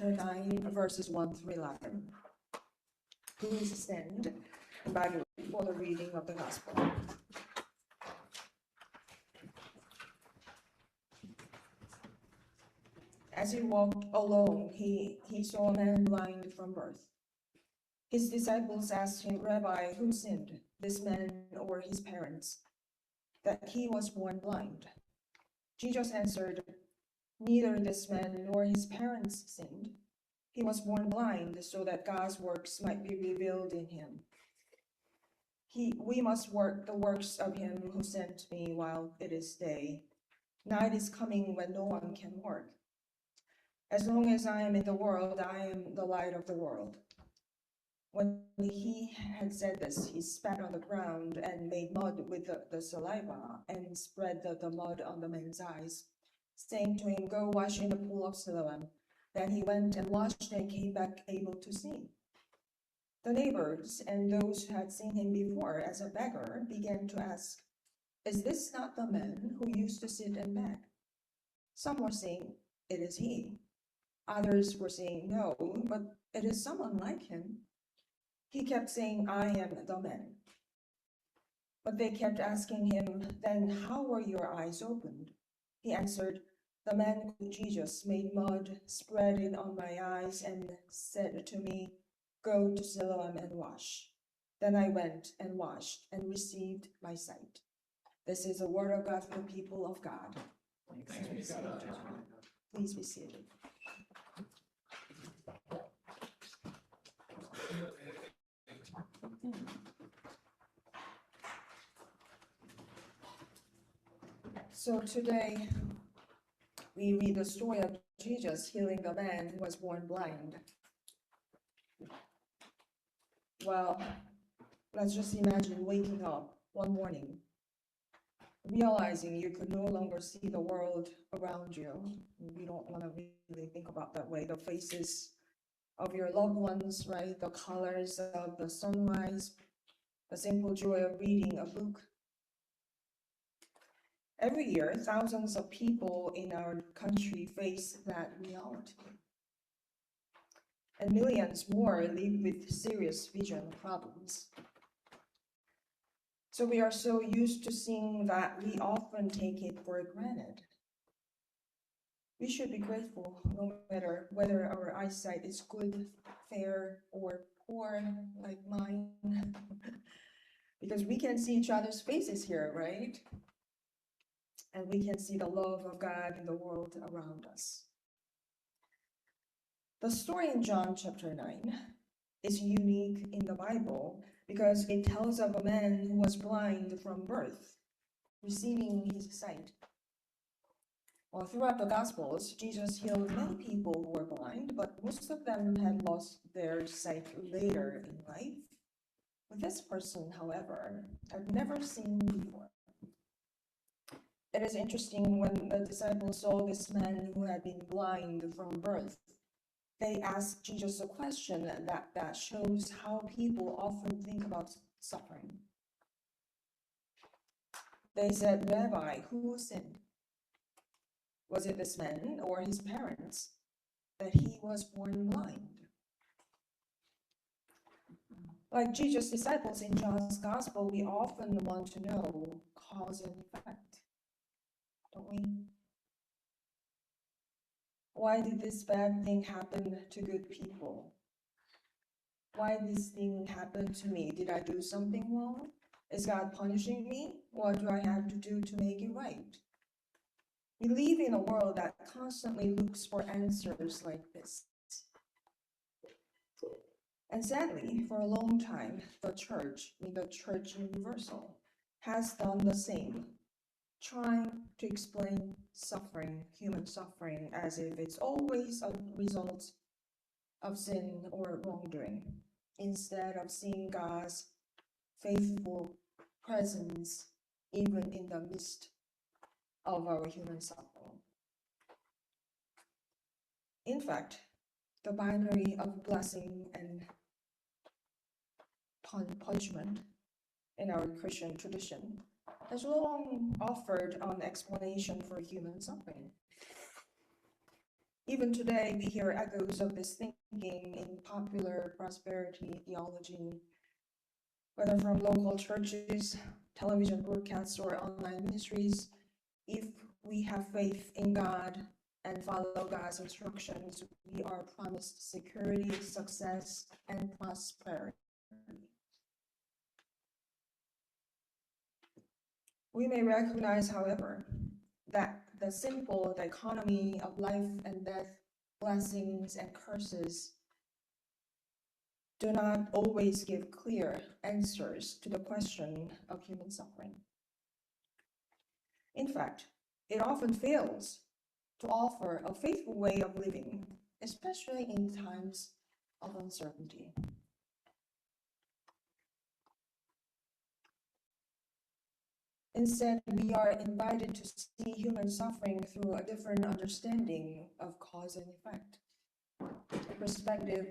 chapter 9, verses 1 through 11. Please stand and bow for the reading of the Gospel. As he walked alone, he saw a man blind from birth. His disciples asked him, "Rabbi, who sinned, this man or his parents, that he was born blind?" Jesus answered, "Neither this man nor his parents sinned. He was born blind so that God's works might be revealed in him. We must work the works of him who sent me while it is day. Night is coming when no one can work. As long as I am in the world, I am the light of the world." When he had said this, he spat on the ground and made mud with the saliva and spread the mud on the man's eyes, saying to him, "Go wash in the pool of Siloam." Then he went and washed and came back able to see. The neighbors and those who had seen him before as a beggar began to ask, "Is this not the man who used to sit and beg?" Some were saying, "It is he." Others were saying, "No, but it is someone like him." He kept saying, "I am the man." But they kept asking him, "Then how were your eyes opened?" He answered, "The man called Jesus made mud, spread it on my eyes, and said to me, 'Go to Siloam and wash.' Then I went and washed and received my sight." This is the word of God for the people of God. Thanks be to God. Please be seated. So today we read the story of Jesus healing the man who was born blind. Well, let's just imagine waking up one morning, realizing you could no longer see the world around you. We don't want to really think about that way. The faces of your loved ones, right? The colors of the sunrise, the simple joy of reading a book. Every year, thousands of people in our country face that reality. And millions more live with serious vision problems. So we are so used to seeing that we often take it for granted. We should be grateful no matter whether our eyesight is good, fair, or poor, like mine, because we can see each other's faces here, right? And we can see the love of God in the world around us. The story in John chapter 9 is unique in the Bible because it tells of a man who was blind from birth, receiving his sight. Well, throughout the Gospels, Jesus healed many people who were blind, but most of them had lost their sight later in life. With this person, however, I've never seen before. It is interesting when the disciples saw this man who had been blind from birth. They asked Jesus a question that shows how people often think about suffering. They said, "Rabbi, who sinned? Was it this man or his parents that he was born blind?" Like Jesus' disciples in John's Gospel, we often want to know cause and effect, don't we? Why did this bad thing happen to good people? Why did this thing happen to me? Did I do something wrong? Is God punishing me? What do I have to do to make it right? We live in a world that constantly looks for answers like this. And sadly, for a long time, the church universal, has done the same, trying to explain suffering, human suffering, as if it's always a result of sin or wrongdoing, instead of seeing God's faithful presence even in the midst of our human suffering. In fact, the binary of blessing and punishment in our Christian tradition has long offered an explanation for human suffering. Even today, we hear echoes of this thinking in popular prosperity theology, whether from local churches, television broadcasts, or online ministries. If we have faith in God and follow God's instructions, we are promised security, success, and prosperity. We may recognize, however, that the simple dichotomy of life and death, blessings and curses, do not always give clear answers to the question of human suffering. In fact, it often fails to offer a faithful way of living, especially in times of uncertainty. Instead, we are invited to see human suffering through a different understanding of cause and effect, a perspective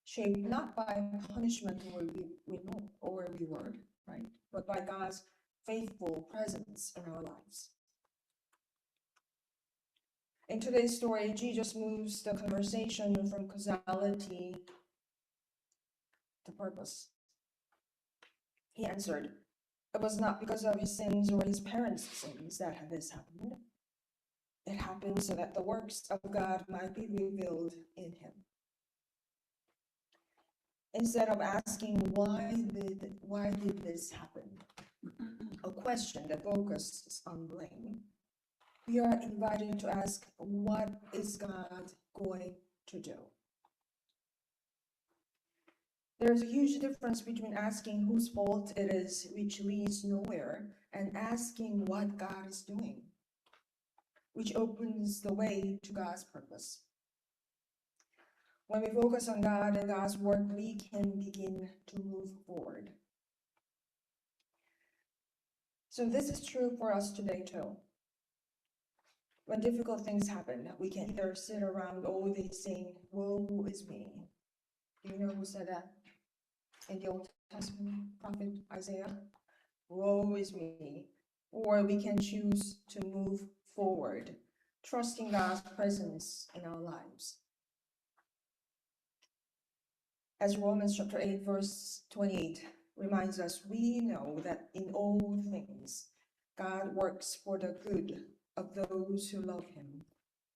shaped not by punishment or reward, right, but by God's faithful presence in our lives. In today's story, Jesus moves the conversation from causality to purpose. He answered, "It was not because of his sins or his parents' sins that this happened. It happened so that the works of God might be revealed in him." Instead of asking why did this happen, a question that focuses on blame, we are invited to ask, what is God going to do? There's a huge difference between asking whose fault it is, which leads nowhere, and asking what God is doing, which opens the way to God's purpose. When we focus on God and God's work, we can begin to move forward. So this is true for us today too. When difficult things happen, we can either sit around all day saying, "Woe is me." Do you know who said that in the Old Testament? Prophet Isaiah. Woe is me. Or we can choose to move forward, trusting God's presence in our lives. As Romans chapter 8, verse 28 reminds us, we know that in all things God works for the good of those who love him,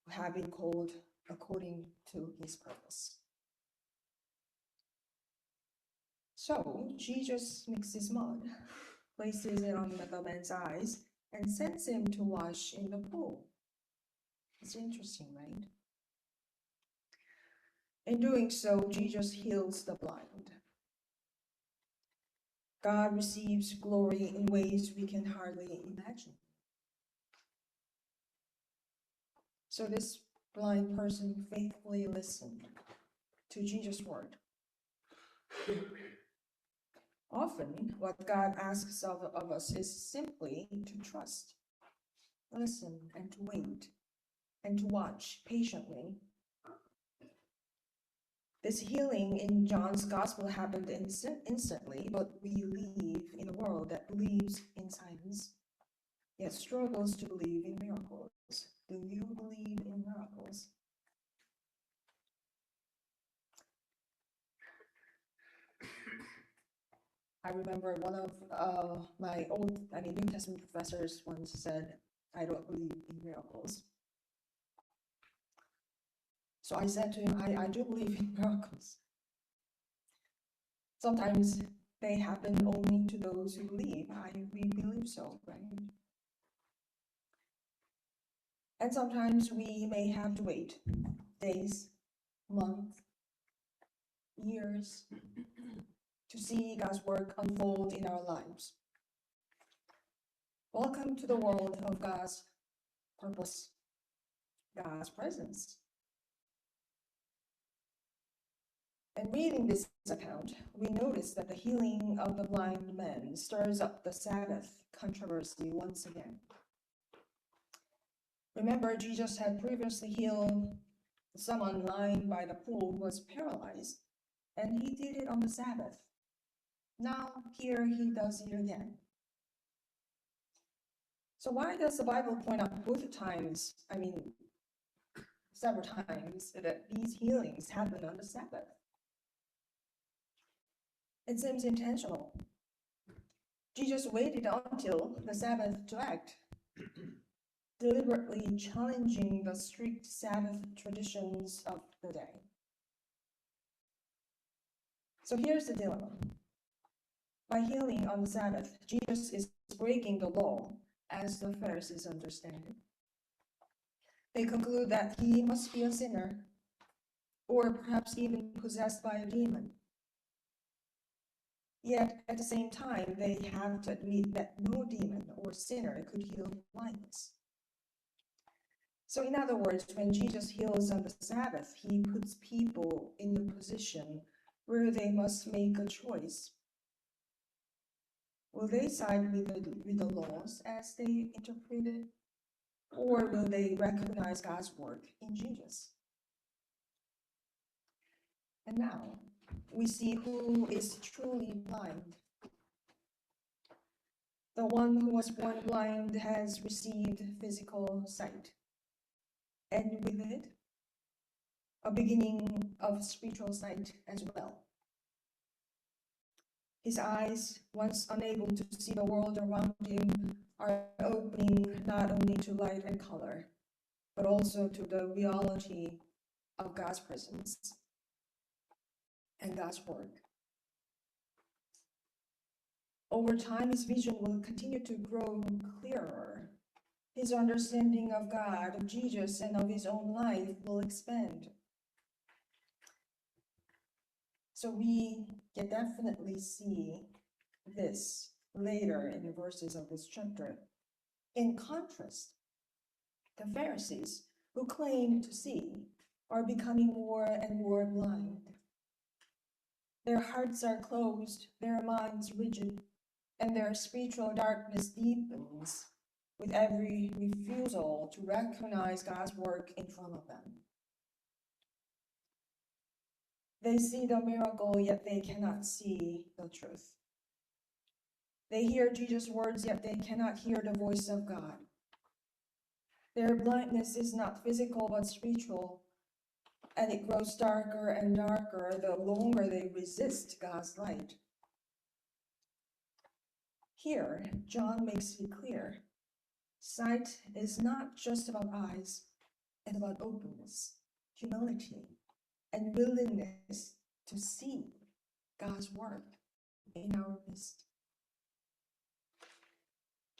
who have been called according to his purpose. So Jesus mixes mud, places it on the man's eyes, and sends him to wash in the pool. It's interesting, right? In doing so, Jesus heals the blind. God receives glory in ways we can hardly imagine. So this blind person faithfully listened to Jesus' word. Often, what God asks of us is simply to trust, listen, and to wait, and to watch patiently. This healing in John's gospel happened instantly, but we live in a world that believes in signs, yet struggles to believe in miracles. Do you believe in miracles? I remember one of my New Testament professors once said, "I don't believe in miracles." So I said to him, I do believe in miracles. Sometimes they happen only to those who believe. We believe so, right? And sometimes we may have to wait days, months, years to see God's work unfold in our lives. Welcome to the world of God's purpose, God's presence. And reading this account, we notice that the healing of the blind man stirs up the Sabbath controversy once again. Remember, Jesus had previously healed someone lying by the pool who was paralyzed, and he did it on the Sabbath. Now, here he does it again. So why does the Bible point out both times, several times that these healings happen on the Sabbath. It seems intentional. Jesus waited until the Sabbath to act, deliberately challenging the strict Sabbath traditions of the day. So here's the dilemma. By healing on the Sabbath, Jesus is breaking the law as the Pharisees understand it. They conclude that he must be a sinner, or perhaps even possessed by a demon. Yet, at the same time, they have to admit that no demon or sinner could heal blindness. So, in other words, when Jesus heals on the Sabbath, he puts people in a position where they must make a choice. Will they side with the laws as they interpret it, or will they recognize God's work in Jesus? And now, we see who is truly blind. The one who was born blind has received physical sight, and with it, a beginning of spiritual sight as well. His eyes, once unable to see the world around him, are opening not only to light and color, but also to the reality of God's presence and God's work. Over time, his vision will continue to grow clearer. His understanding of God, of Jesus, and of his own life will expand. So we can definitely see this later in the verses of this chapter. In contrast, the Pharisees, who claim to see, are becoming more and more blind. Their hearts are closed, their minds rigid, and their spiritual darkness deepens with every refusal to recognize God's work in front of them. They see the miracle, yet they cannot see the truth. They hear Jesus' words, yet they cannot hear the voice of God. Their blindness is not physical but spiritual, and it grows darker and darker the longer they resist God's light. Here, John makes it clear. Sight is not just about eyes, and about openness, humility, and willingness to see God's work in our midst.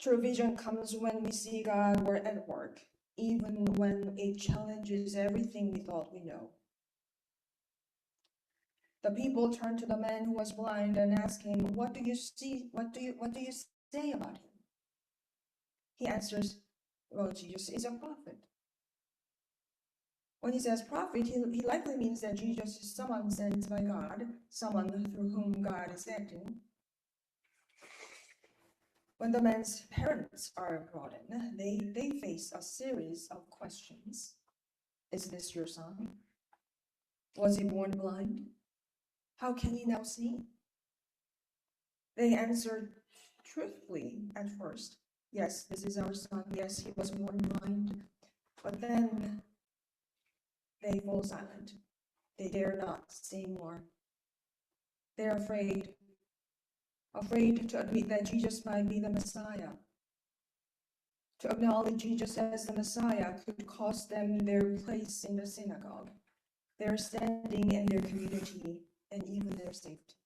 True vision comes when we see God at work, even when it challenges everything we thought we know. The people turned to the man who was blind and asked him, "What do you see? What do you say about him?" He answers, "Well, Jesus is a prophet." When he says prophet, he likely means that Jesus is someone sent by God, someone through whom God is acting. When the man's parents are brought in, they face a series of questions. Is this your son? Was he born blind? How can he now see? They answered truthfully at first. Yes, this is our son. Yes, he was born blind. But then they fall silent. They dare not say more. They're afraid to admit that Jesus might be the Messiah. To acknowledge Jesus as the Messiah could cost them their place in the synagogue, their standing in their community, and even their safety.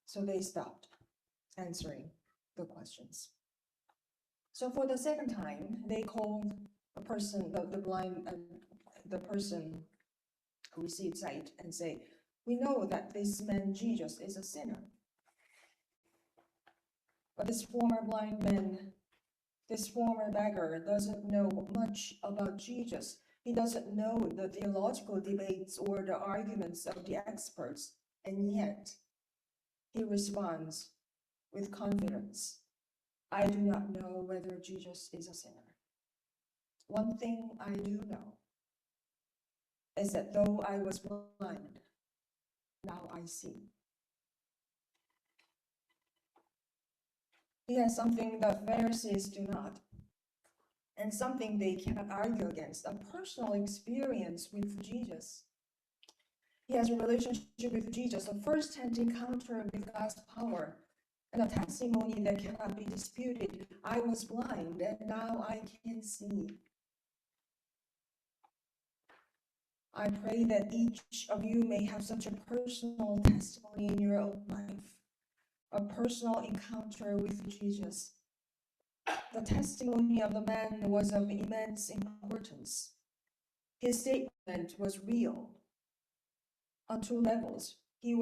So they stopped answering the questions. So for the second time, they called the person, the blind, the person who received sight, and say, "We know that this man Jesus is a sinner." But this former blind man, this former beggar, doesn't know much about Jesus. He doesn't know the theological debates or the arguments of the experts, and yet he responds with confidence, "I do not know whether Jesus is a sinner. One thing I do know is that though I was blind, now I see." He has something that Pharisees do not. and something they cannot argue against, a personal experience with Jesus. He has a relationship with Jesus, a first-hand encounter with God's power, and a testimony that cannot be disputed. I was blind, and now I can see. I pray that each of you may have such a personal testimony in your own life, a personal encounter with Jesus. The testimony of the man was of immense importance. His statement was real on two levels. He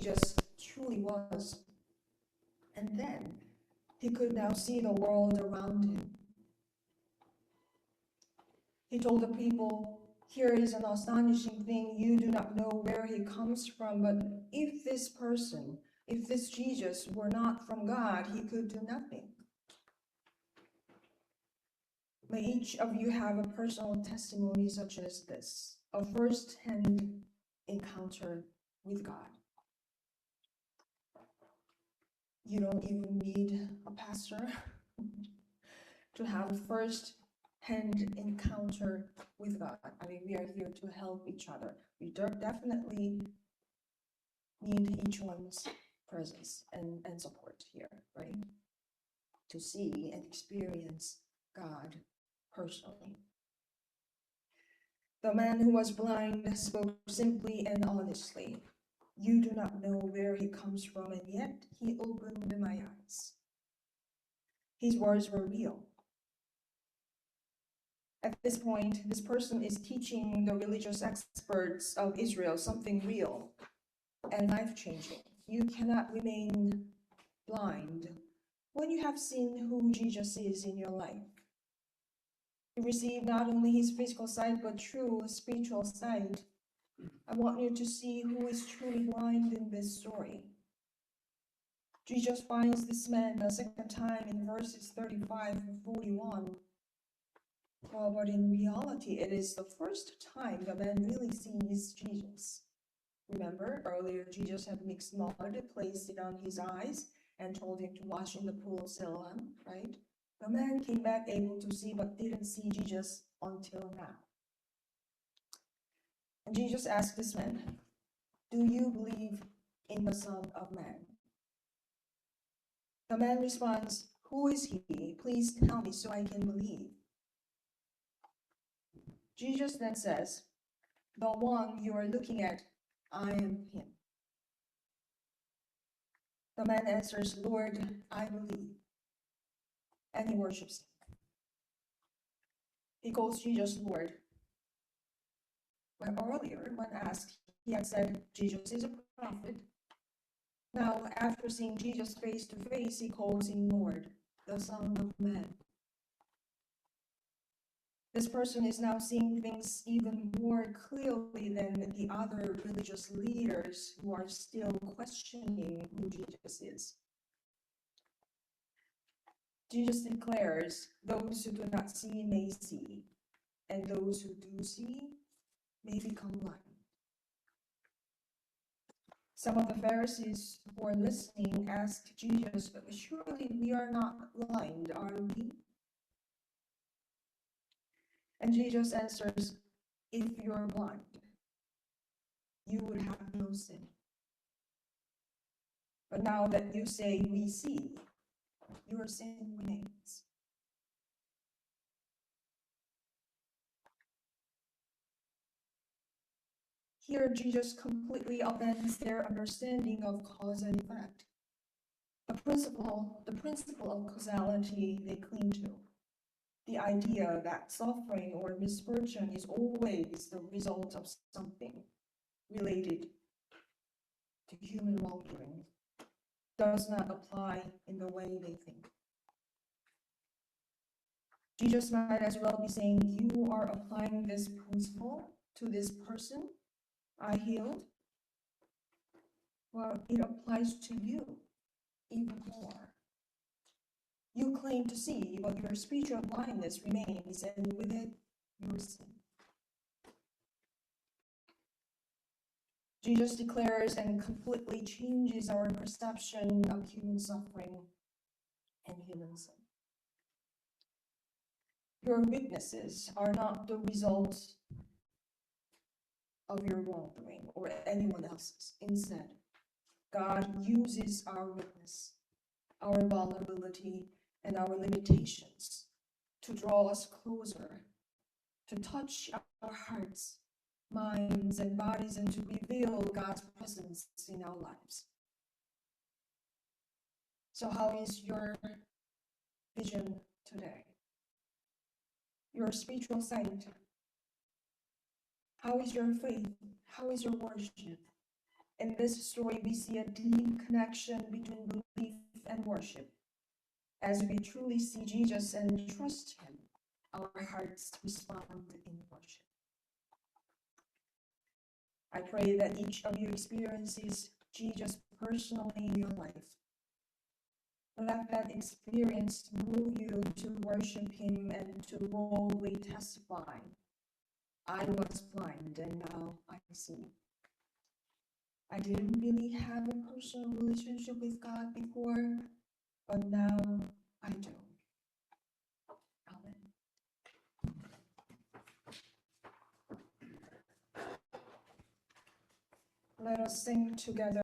just truly was. And then he could now see the world around him. He told the people, here is an astonishing thing. You do not know where he comes from, but if this person, if this Jesus were not from God, he could do nothing. May each of you have a personal testimony such as this, a first-hand encounter with God. You don't even need a pastor to have a first-hand encounter with God. I mean, we are here to help each other. We definitely need each one's presence and support here, right? To see and experience God personally. The man who was blind spoke simply and honestly. You do not know where he comes from, and yet he opened my eyes. His words were real. At this point, this person is teaching the religious experts of Israel something real and life-changing. You cannot remain blind when you have seen who Jesus is in your life. You receive not only his physical sight, but true spiritual sight. I want you to see who is truly blind in this story. Jesus finds this man a second time in verses 35 and 41. Well, but in reality, it is the first time the man really sees Jesus. Remember, earlier Jesus had mixed mud, placed it on his eyes, and told him to wash in the pool of Siloam, right? The man came back able to see, but didn't see Jesus until now. And Jesus asked this man, do you believe in the Son of Man? The man responds, who is he? Please tell me so I can believe. Jesus then says, the one you are looking at, I am him. The man answers, Lord, I believe. And he worships him. He calls Jesus Lord. But earlier, when asked, he had said Jesus is a prophet. Now, after seeing Jesus face to face, he calls him Lord, the Son of Man. This person is now seeing things even more clearly than the other religious leaders who are still questioning who Jesus is. Jesus declares, those who do not see may see, and those who do see may become blind. Some of the Pharisees who were listening asked Jesus, surely we are not blind, are we? And Jesus answers, if you're blind, you would have no sin. But now that you say we see, your sin remains. Here, Jesus completely upends their understanding of cause and effect. The principle of causality they cling to. The idea that suffering or misfortune is always the result of something related to human wrongdoing does not apply in the way they think. Jesus might as well be saying, you are applying this principle to this person I healed. Well, it applies to you even more. You claim to see, but your spiritual blindness remains, and with it, your sin. Jesus declares and completely changes our perception of human suffering and human sin. Your weaknesses are not the result of your wrongdoing or anyone else's. Instead, God uses our weakness, our vulnerability, and our limitations to draw us closer, to touch our hearts, minds, and bodies, and to reveal God's presence in our lives. So how is your vision today? Your spiritual sight? How is your faith? How is your worship? In this story, we see a deep connection between belief and worship. As we truly see Jesus and trust him, our hearts respond in worship. I pray that each of you experiences Jesus personally in your life. Let that experience move you to worship him and to boldly testify. I was blind and now I see. I didn't really have a personal relationship with God before, but now I do. Amen. Let us sing together.